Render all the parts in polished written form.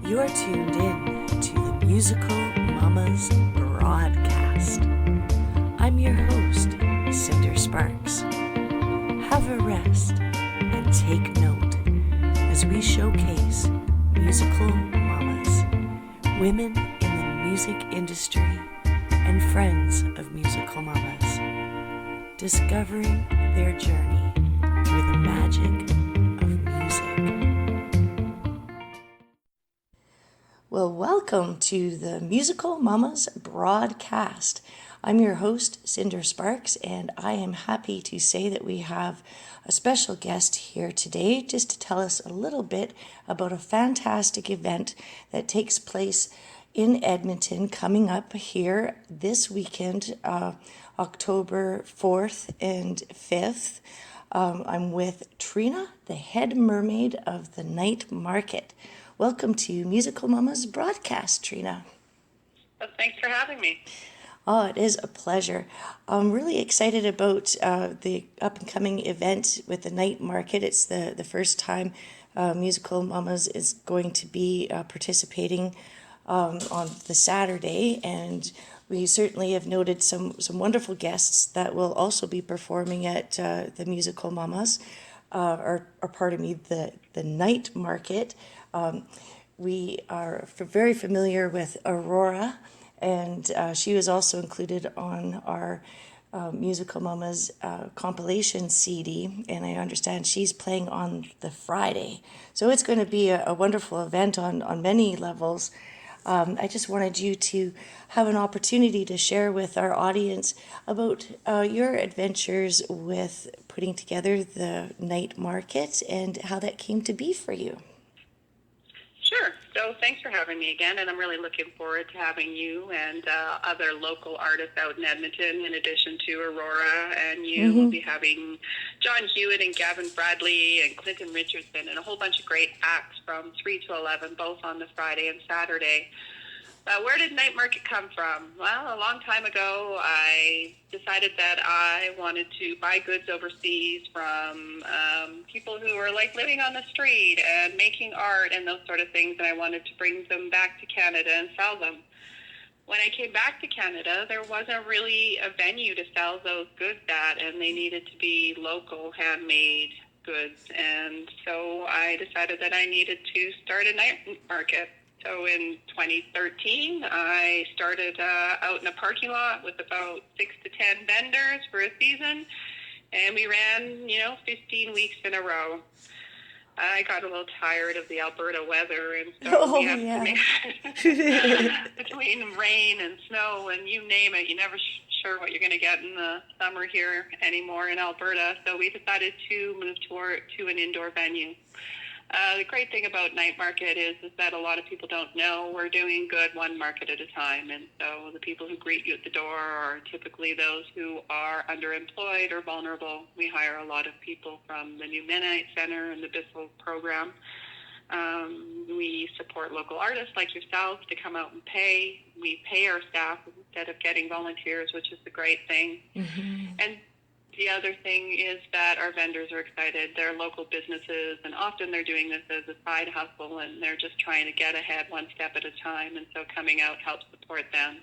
You are tuned in to the Musical Mamas broadcast. I'm your host, Cinder Sparks. Have a rest and take note as we showcase musical mamas, women in the music industry, and friends of musical mamas, discovering their journey through the magic of music. Well, welcome to the Musical Mamas broadcast. I'm your host, Cinder Sparks, and I am happy to say that we have a special guest here today just to tell us a little bit about a fantastic event that takes place in Edmonton coming up here this weekend, October 4th and 5th. I'm with Trina, the head mermaid of the night market. Welcome to Musical Mamas broadcast, Trina. Well, thanks for having me. Oh, it is a pleasure. I'm really excited about the up-and-coming event with the night market. It's the first time Musical Mamas is going to be participating on the Saturday, and we certainly have noted some wonderful guests that will also be performing at the Musical Mamas, or pardon me, the night market. We are very familiar with Aurora, and she was also included on our Musical Mamas compilation CD, and I understand she's playing on the Friday. So it's going to be a wonderful event on many levels. I just wanted you to have an opportunity to share with our audience about your adventures with putting together the night market and how that came to be for you. Sure. So thanks for having me again, and I'm really looking forward to having you and other local artists out in Edmonton, in addition to Aurora, and you will be having John Hewitt and Gavin Bradley and Clinton Richardson and a whole bunch of great acts from 3 to 11, both on the Friday and Saturday. Where did night market come from? Well, a long time ago, I decided that I wanted to buy goods overseas from people who were like living on the street and making art and those sort of things, and I wanted to bring them back to Canada and sell them. When I came back to Canada, there wasn't really a venue to sell those goods at, and they needed to be local, handmade goods, and so I decided that I needed to start a night market. So in 2013, I started out in a parking lot with about 6 to 10 vendors for a season, and we ran, 15 weeks in a row. I got a little tired of the Alberta weather, and so we have to make between rain and snow and you name it, you're never sure what you're going to get in the summer here anymore in Alberta. So we decided to move to an indoor venue. The great thing about night market is that a lot of people don't know we're doing good one market at a time, and so the people who greet you at the door are typically those who are underemployed or vulnerable. We hire a lot of people from the New Mennonite Center and the Bissell program. We support local artists like yourself to come out and pay. We pay our staff instead of getting volunteers, which is the great thing. And the other thing is that our vendors are excited. They're local businesses, and often they're doing this as a side hustle, and they're just trying to get ahead one step at a time, and so coming out helps support them.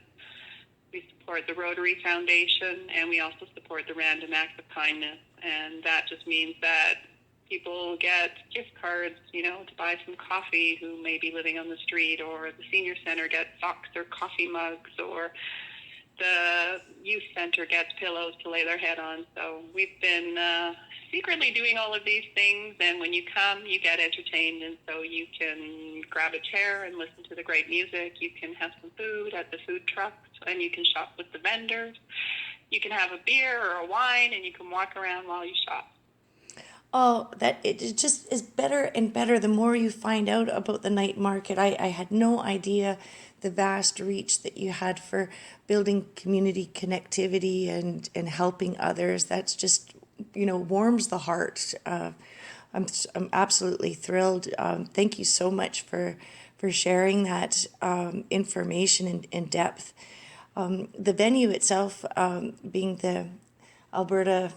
We support the Rotary Foundation, and we also support the Random Acts of Kindness, and that just means that people get gift cards, to buy some coffee who may be living on the street, or the senior center gets socks or coffee mugs, or the youth center gets pillows to lay their head on. So we've been secretly doing all of these things, and when you come, you get entertained, and so you can grab a chair and listen to the great music. You can have some food at the food trucks, and you can shop with the vendors. You can have a beer or a wine, and you can walk around while you shop. Oh, that it just is better and better the more you find out about the night market. I had no idea the vast reach that you had for building community connectivity and helping others. That's just, warms the heart. I'm absolutely thrilled. Thank you so much for sharing that information in depth. The venue itself being the Alberta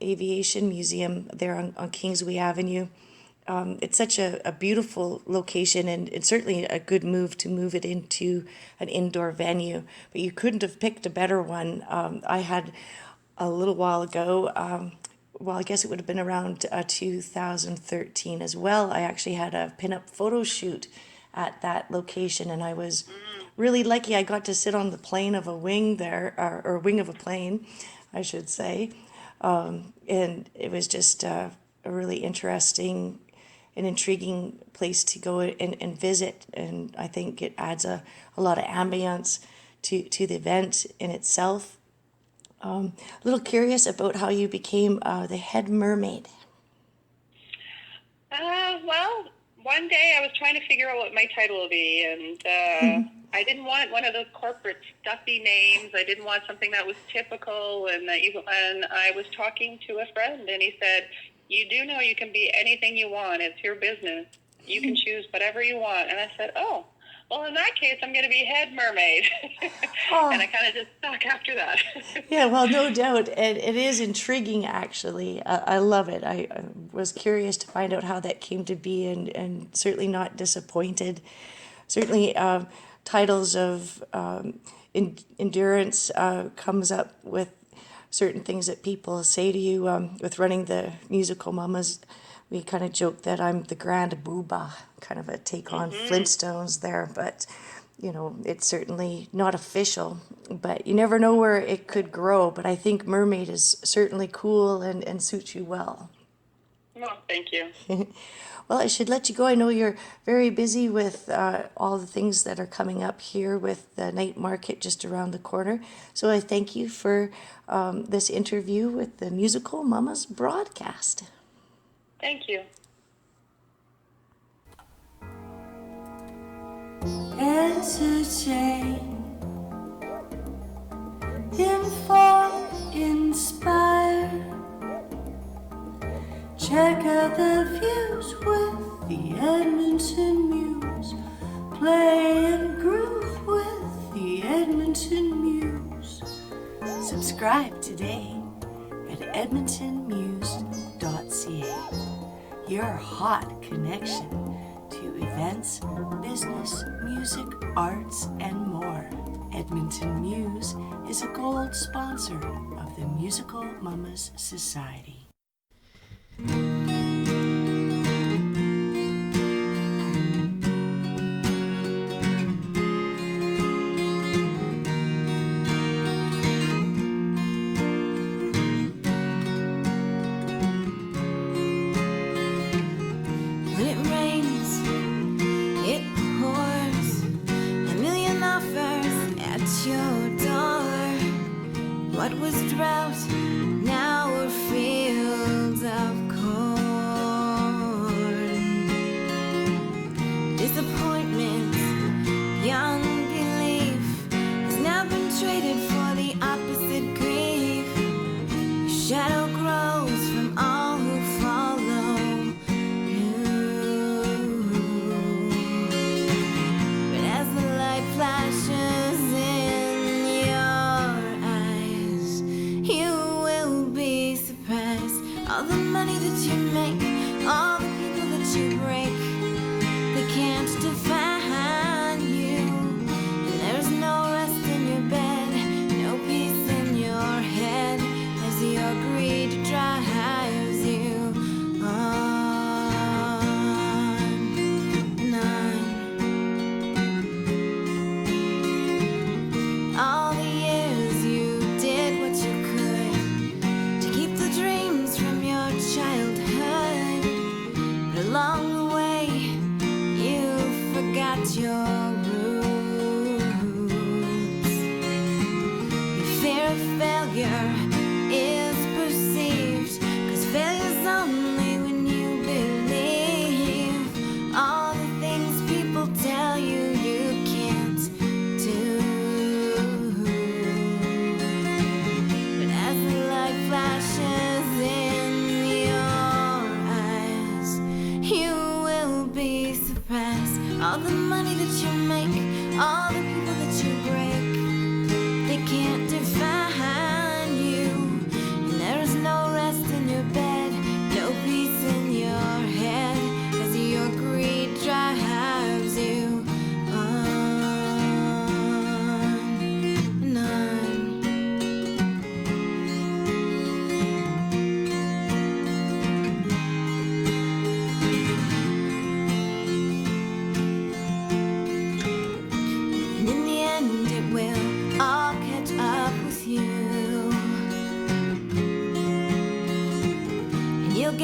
Aviation Museum there on Kingsway Avenue it's such a beautiful location, and it's certainly a good move to move it into an indoor venue. But you couldn't have picked a better one. I had a little while ago, well, I guess it would have been around 2013 as well. I actually had a pinup photo shoot at that location, and I was really lucky. I got to sit on the plane of a wing there, or wing of a plane, I should say. And it was just a really interesting and intriguing place to go and visit. And I think it adds a lot of ambience to the event in itself. A little curious about how you became the head mermaid. Well, one day I was trying to figure out what my title would be, and I didn't want one of those corporate stuffy names. I didn't want something that was typical. And I was talking to a friend, and he said, "You do know you can be anything you want. It's your business. You can choose whatever you want." And I said, "Oh, well, in that case, I'm going to be head mermaid." And I kind of just stuck after that. Yeah, well, no doubt. And it is intriguing, actually. I love it. I was curious to find out how that came to be, and certainly not disappointed. Certainly, titles of endurance comes up with certain things that people say to you. With running the musical Mamas, we kind of joke that I'm the grand booba, kind of a take on Flintstones there, but it's certainly not official, but you never know where it could grow. But I think mermaid is certainly cool and suits you well. Well, thank you. Well, I should let you go. I know you're very busy with all the things that are coming up here with the night market just around the corner. So I thank you for this interview with the Musical Mamas broadcast. Thank you. Entertain, inform, inspire. Check out the views with the Edmonton Muse. Play and groove with the Edmonton Muse. Subscribe today at edmontonmuse.ca. Your hot connection to events, business, music, arts, and more. Edmonton Muse is a gold sponsor of the Musical Mamas Society. What was drought, now are fields of corn. Disappointment beyond belief has now been traded for the opposite grief. Shadow grows from all who follow you. But as the light flashes in your eyes, you will be surprised. All the money that you make, all the people that you break, they can't define you. And there's no rest in your bed, no peace in your head, as your greed drives you on and on. All the years you did what you could to keep the dreams from your childhood, but along the way you forgot your roots. Your fear of failure is perceived, 'cause failure's only when you believe all the things people tell you you can't do. But as the light flashes in your eyes, you will be surprised. All the money that you make, all the people that you break, they can't define you. And there is no rest in your bed, no peace in your head,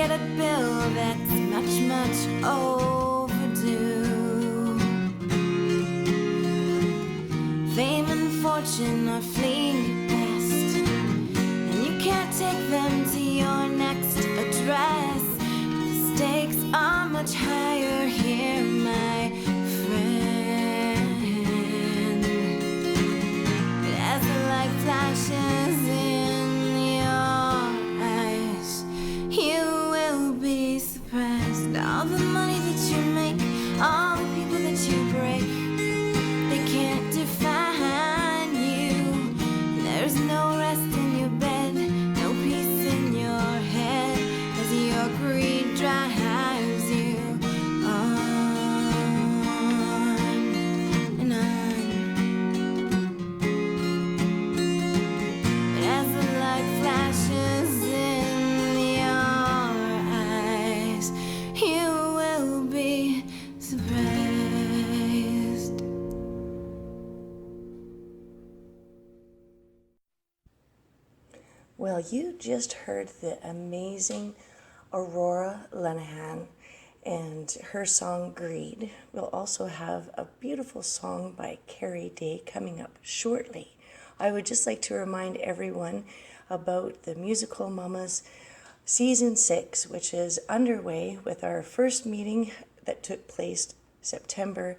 get a bill that's much, much overdue. Fame and fortune are fleeing past, and you can't take them to your next address. The stakes are much higher here, my friend. As the light flashes in your eyes, you will be surprised. All the money that you make, all the people that you break, they can't define you. There's no rest in your bed, no peace in your head, as your greed drives you on and on. But as the light flashes in your eyes, you will be surprised. Well, you just heard the amazing Aurora Lenihan and her song Greed. We'll also have a beautiful song by Carrie coming up shortly. I would just like to remind everyone about the Musical Mamas Season 6, which is underway with our first meeting that took place September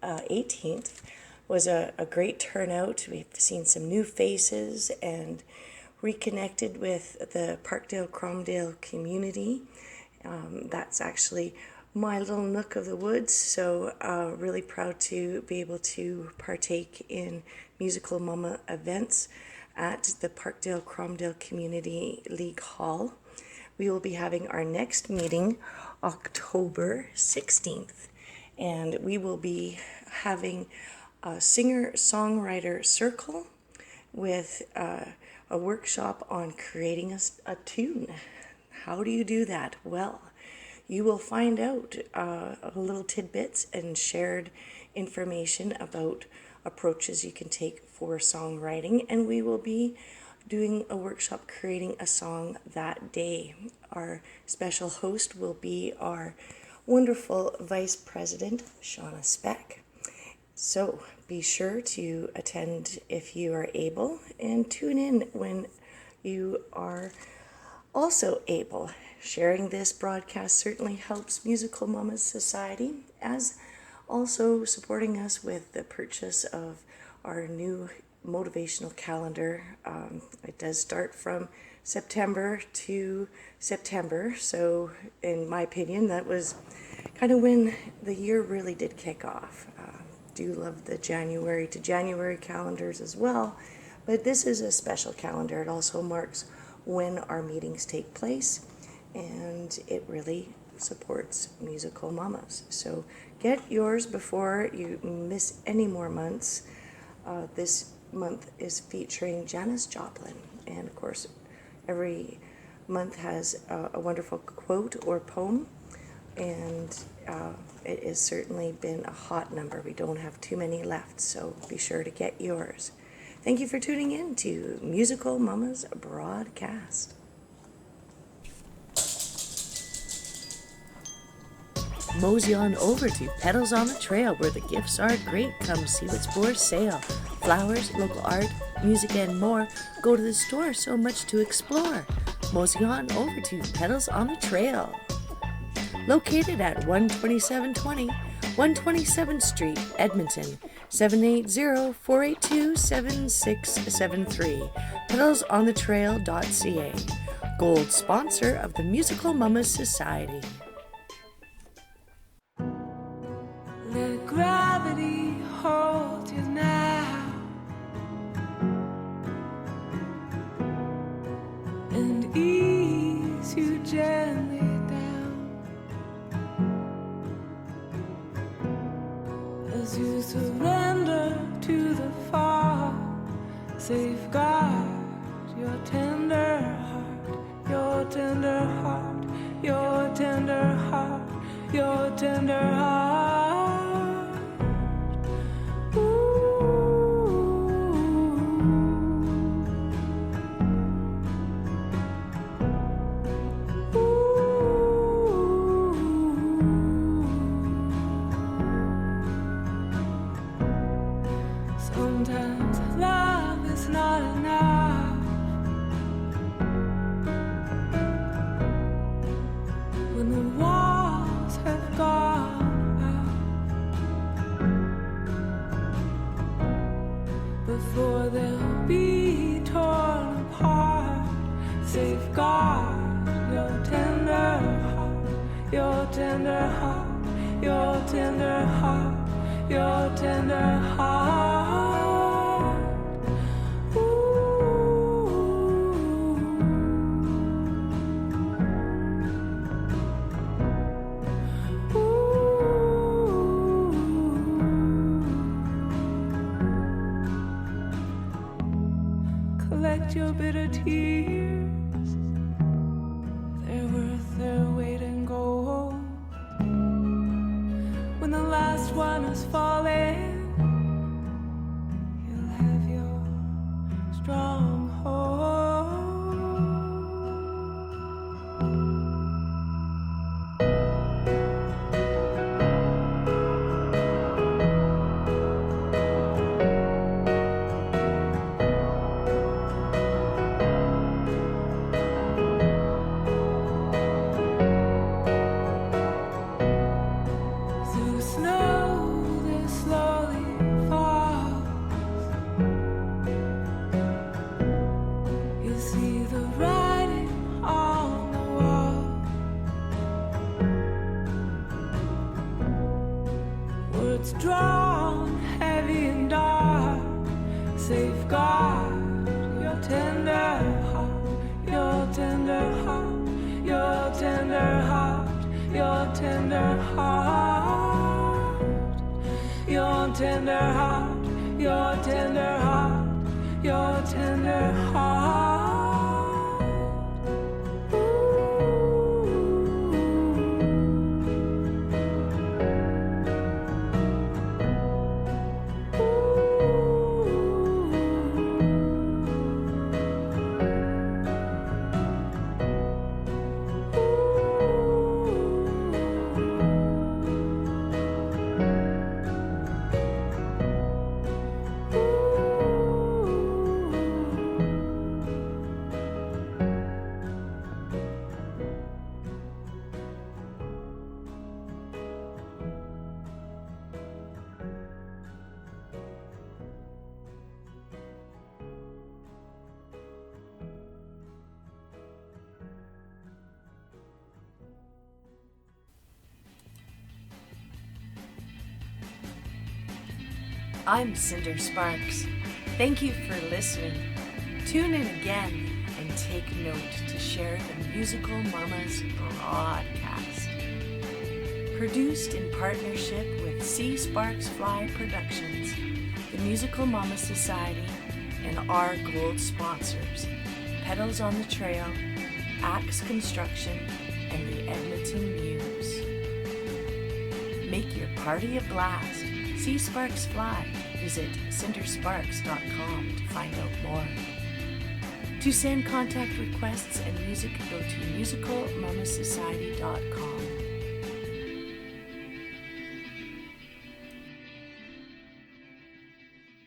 18th. Was a great turnout. We've seen some new faces and reconnected with the Parkdale-Cromdale community. That's actually my little nook of the woods, so really proud to be able to partake in Musical Mama events at the Parkdale-Cromdale Community League Hall. We will be having our next meeting October 16th, and we will be having a singer-songwriter circle with a workshop on creating a tune. How do you do that? Well, you will find out little tidbits and shared information about approaches you can take for songwriting, and we will be doing a workshop creating a song that day. Our special host will be our wonderful Vice President, Shauna Speck. So be sure to attend if you are able, and tune in when you are also able. Sharing this broadcast certainly helps Musical Mamas Society, as also supporting us with the purchase of our new motivational calendar. It does start from September to September, so in my opinion that was kind of when the year really did kick off. Do love the January to January calendars as well, but this is a special calendar. It also marks when our meetings take place, and it really supports Musical Mamas. So get yours before you miss any more months. This month is featuring Janis Joplin, and of course every month has a wonderful quote or poem, and it has certainly been a hot number. We don't have too many left, so be sure to get yours. Thank you for tuning in to Musical Mamas Broadcast. Mosey on over to Petals on the Trail, where the gifts are great. Come see what's for sale. Flowers, local art, music, and more. Go to the store, so much to explore. Mosey on over to Petals on the Trail. Located at 12720 127th Street, Edmonton, 780-482-7673. PedalsOnTheTrail.ca. Gold sponsor of the Musical Mamas Society. Let gravity hold you now, and ease you gently down as you surrender to the fall. Safeguard your tender heart, your tender heart, your tender heart, your tender heart. Ooh. Sometimes love is not enough. When the walls have gone up, before they'll be torn apart, safeguard your tender heart, your tender heart, your tender heart, your tender heart. Collect your bitter tears, they're worth their weight in gold. When the last one is falling, you'll have your stronghold. Through snow that slowly falls, you see the writing on the wall. Words drawn heavy and dark, safeguard your tender heart, your tender heart, your tender heart, your tender heart, your tender heart, your tender heart, your tender heart. I'm Cinder Sparks. Thank you for listening. Tune in again and take note to share the Musical Mamas broadcast. Produced in partnership with Csparksfly Productions, the Musical Mama Society, and our gold sponsors, Pedals on the Trail, Axe Construction, and the Edmonton Muse. Make your party a blast. Csparksfly. Visit cindersparks.com to find out more. To send contact requests and music, go to musicalmamasociety.com.